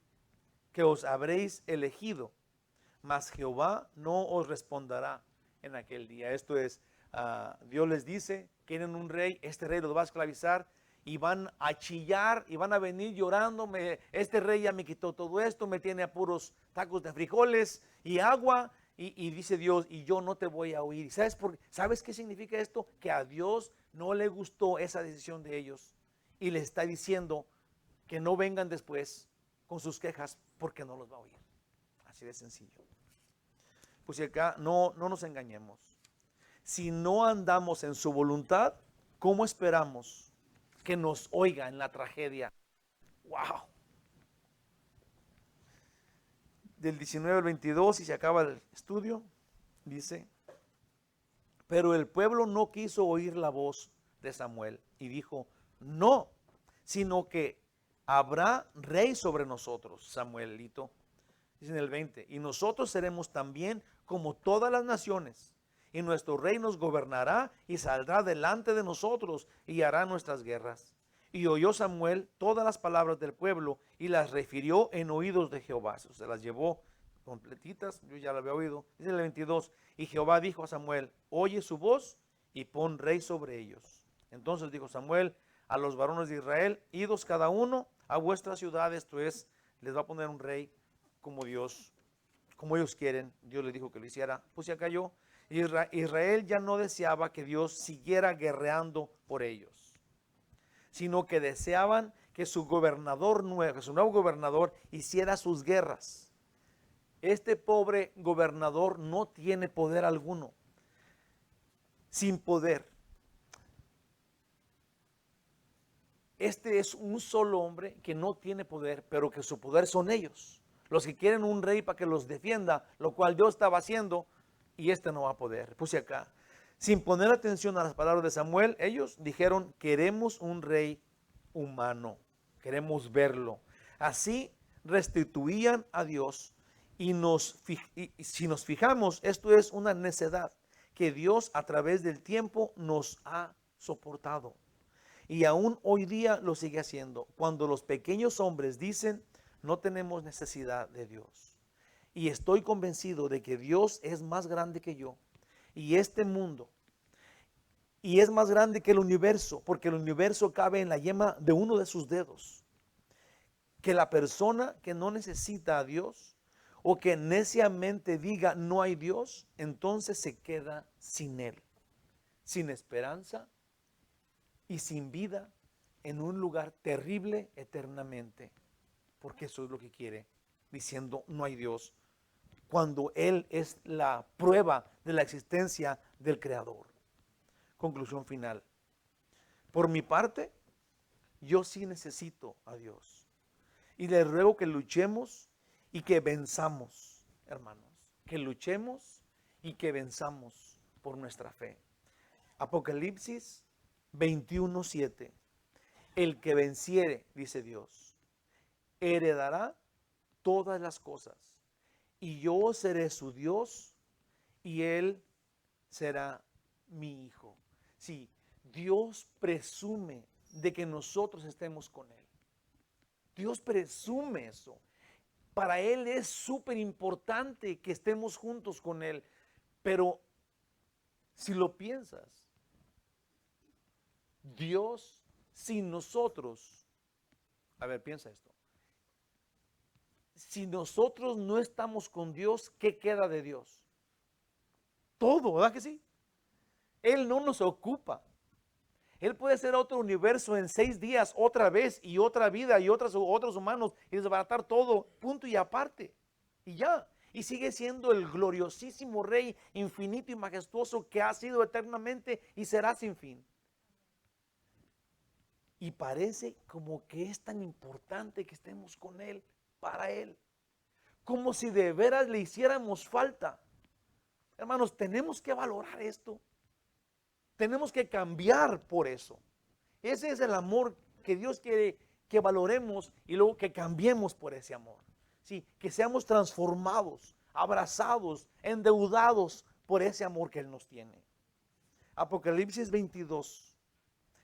que os habréis elegido, mas Jehová no os responderá en aquel día. Esto es, Dios les dice, quieren un rey, este rey los va a esclavizar y van a chillar y van a venir llorando, este rey ya me quitó todo esto, me tiene a puros tacos de frijoles y agua. Y dice Dios, y yo no te voy a oír. ¿Sabes qué significa esto? Que a Dios no le gustó esa decisión de ellos. Y les está diciendo que no vengan después con sus quejas porque no los va a oír. Así de sencillo. Pues acá no nos engañemos. Si no andamos en su voluntad, ¿cómo esperamos que nos oiga en la tragedia? ¡Wow! Del 19 al 22, y se acaba el estudio, dice, pero el pueblo no quiso oír la voz de Samuel y dijo, no, sino que habrá rey sobre nosotros, Samuelito. Dice en el 20, y nosotros seremos también como todas las naciones, y nuestro rey nos gobernará y saldrá delante de nosotros y hará nuestras guerras. Y oyó Samuel todas las palabras del pueblo y las refirió en oídos de Jehová. Se las llevó completitas, yo ya las había oído. Dice el 22, y Jehová dijo a Samuel, oye su voz y pon rey sobre ellos. Entonces dijo Samuel a los varones de Israel, idos cada uno a vuestra ciudad, esto es, les va a poner un rey como Dios, como ellos quieren. Dios le dijo que lo hiciera, pues ya cayó. Israel ya no deseaba que Dios siguiera guerreando por ellos, sino que deseaban que su gobernador nuevo, que su nuevo gobernador hiciera sus guerras. Este pobre gobernador no tiene poder alguno, sin poder. Este es un solo hombre que no tiene poder, pero que su poder son ellos. Los que quieren un rey para que los defienda, lo cual Dios estaba haciendo, y este no va a poder. Puse acá, sin poner atención a las palabras de Samuel, ellos dijeron, queremos un rey humano, queremos verlo. Así restituían a Dios y si nos fijamos, esto es una necedad que Dios a través del tiempo nos ha soportado. Y aún hoy día lo sigue haciendo. Cuando los pequeños hombres dicen, no tenemos necesidad de Dios. Y estoy convencido de que Dios es más grande que yo. Y este mundo. Y es más grande que el universo. Porque el universo cabe en la yema de uno de sus dedos. Que la persona que no necesita a Dios, o que neciamente diga no hay Dios, entonces se queda sin Él. Sin esperanza y sin vida, en un lugar terrible eternamente, porque eso es lo que quiere, diciendo no hay Dios, cuando Él es la prueba de la existencia del Creador. Conclusión final. Por mi parte, yo sí necesito a Dios, y le ruego que luchemos y que venzamos, hermanos, que luchemos y que venzamos por nuestra fe. Apocalipsis 21:7. El que venciere, dice Dios, heredará todas las cosas, y yo seré su Dios, y él será mi hijo. Sí, Dios presume de que nosotros estemos con Él. Dios presume eso. Para Él es súper importante que estemos juntos con Él. Pero si lo piensas, Dios sin nosotros, a ver, piensa esto. Si nosotros no estamos con Dios, ¿qué queda de Dios? Todo, ¿verdad que sí? Él no nos ocupa. Él puede ser otro universo en 6 días, otra vez, y otra vida, y otros humanos, y desbaratar todo, punto y aparte. Y ya. Y sigue siendo el gloriosísimo Rey infinito y majestuoso que ha sido eternamente y será sin fin. Y parece como que es tan importante que estemos con Él, para Él. Como si de veras le hiciéramos falta. Hermanos, tenemos que valorar esto. Tenemos que cambiar por eso. Ese es el amor que Dios quiere que valoremos y luego que cambiemos por ese amor. Sí, que seamos transformados, abrazados, endeudados por ese amor que Él nos tiene. Apocalipsis 22.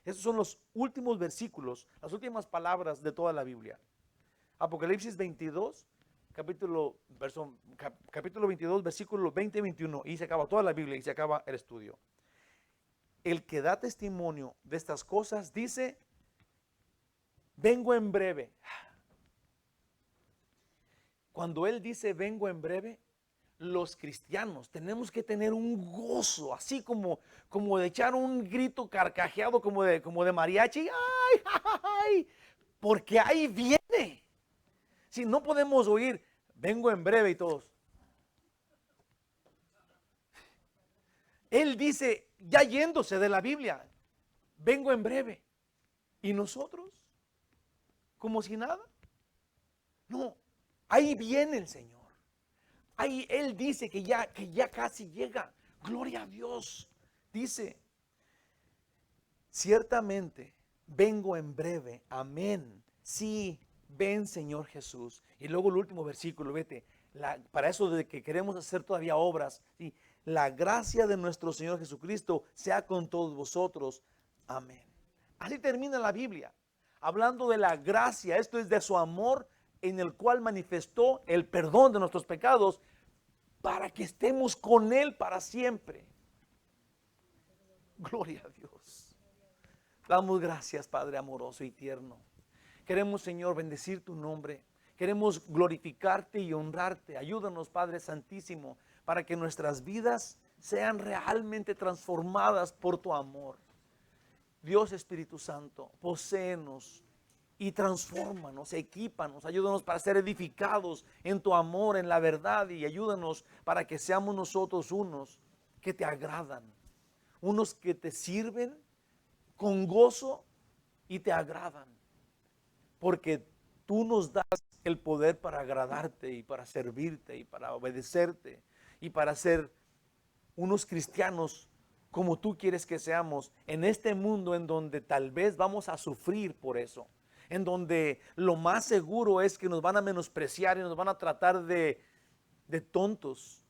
Estos son los últimos versículos, las últimas palabras de toda la Biblia. Apocalipsis 22, capítulo 22, versículos 20 y 21. Y se acaba toda la Biblia y se acaba el estudio. El que da testimonio de estas cosas dice, vengo en breve. Cuando Él dice vengo en breve, los cristianos tenemos que tener un gozo, así como de echar un grito carcajeado como de mariachi. ¡Ay, ay! Porque ahí viene. Si no podemos oír, vengo en breve y todos. Él dice, ya yéndose de la Biblia, vengo en breve. ¿Y nosotros? ¿Como si nada? No, ahí viene el Señor. Ahí Él dice que ya casi llega. Gloria a Dios. Dice, ciertamente vengo en breve. Amén. Sí, ven Señor Jesús. Y luego el último versículo, vete. Para eso de que queremos hacer todavía obras. ¿Sí? La gracia de nuestro Señor Jesucristo sea con todos vosotros. Amén. Así termina la Biblia, hablando de la gracia. Esto es de su amor en el cual manifestó el perdón de nuestros pecados para que estemos con Él para siempre. Gloria a Dios. Damos gracias, Padre amoroso y tierno. Queremos, Señor, bendecir tu nombre. Queremos glorificarte y honrarte. Ayúdanos, Padre Santísimo, para que nuestras vidas sean realmente transformadas por tu amor. Dios Espíritu Santo, poséenos y transfórmanos, equípanos, ayúdanos para ser edificados en tu amor, en la verdad, y ayúdanos para que seamos nosotros unos que te agradan, unos que te sirven con gozo y te agradan, porque tú nos das el poder para agradarte y para servirte y para obedecerte y para ser unos cristianos como tú quieres que seamos en este mundo en donde tal vez vamos a sufrir por eso, en donde lo más seguro es que nos van a menospreciar y nos van a tratar de tontos.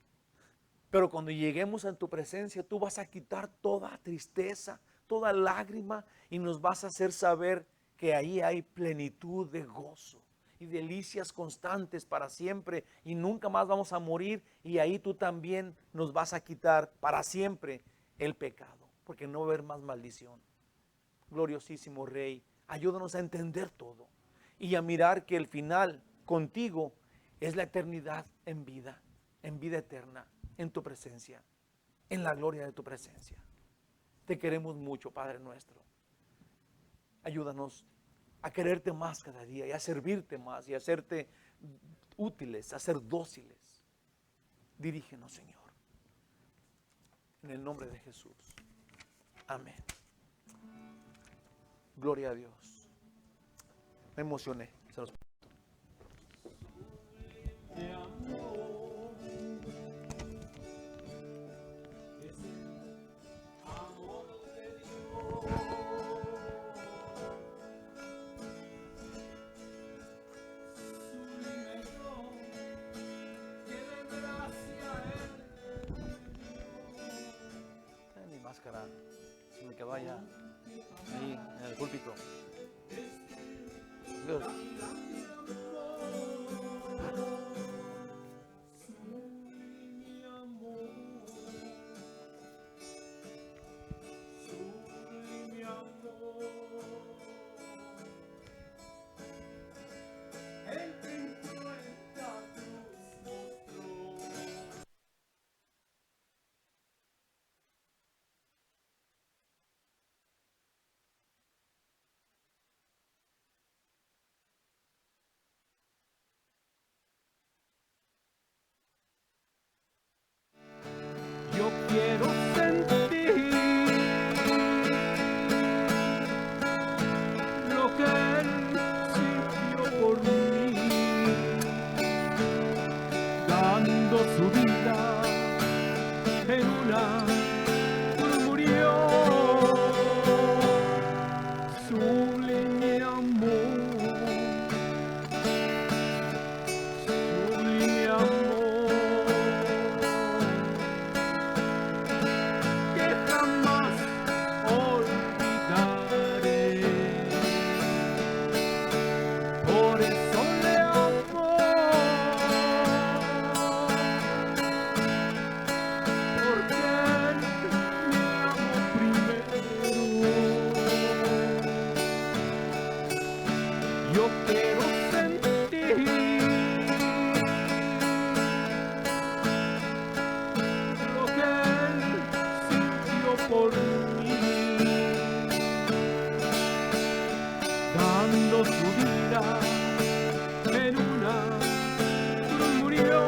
Pero cuando lleguemos a tu presencia, tú vas a quitar toda tristeza, toda lágrima, y nos vas a hacer saber que ahí hay plenitud de gozo y delicias constantes para siempre, y nunca más vamos a morir, y ahí tú también nos vas a quitar para siempre el pecado, porque no va a haber más maldición. Gloriosísimo Rey, ayúdanos a entender todo y a mirar que el final contigo es la eternidad en vida eterna, en tu presencia, en la gloria de tu presencia. Te queremos mucho, Padre nuestro. Ayúdanos a quererte más cada día y a servirte más y a hacerte útiles, a ser dóciles. Dirígenos, Señor. En el nombre de Jesús. Amén. Gloria a Dios. Me emocioné. Se los... Mi máscara se me quedó allá, ahí en el púlpito. Dios. Yo quiero sentir lo que Él sintió por mí, dando su vida en una cruz murió. Sublime amor, sublime amor. Yo quiero sentir lo que Él sintió por mí, dando su vida en una cruz murió.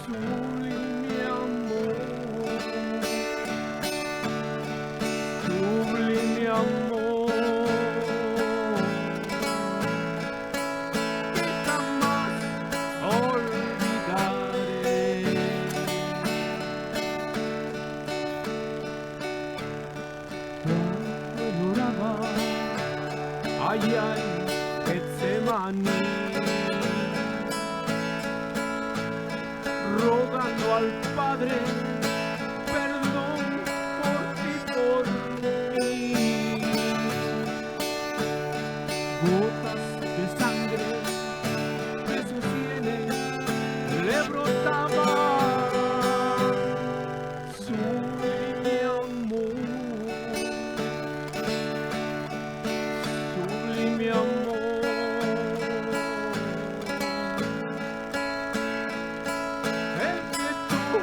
Sublime amor, sublime amor. Allá en Getsemaní, rogando al Padre perdón por ti, por mí. Gotas de sangre de sus sienes le brotaban. Sublime amor, mi amor, el que tuvo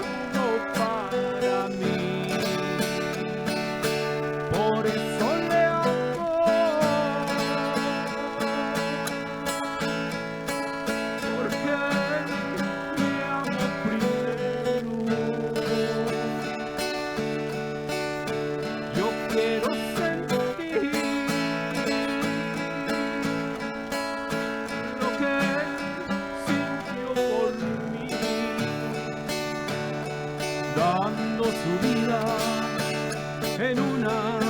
su vida en una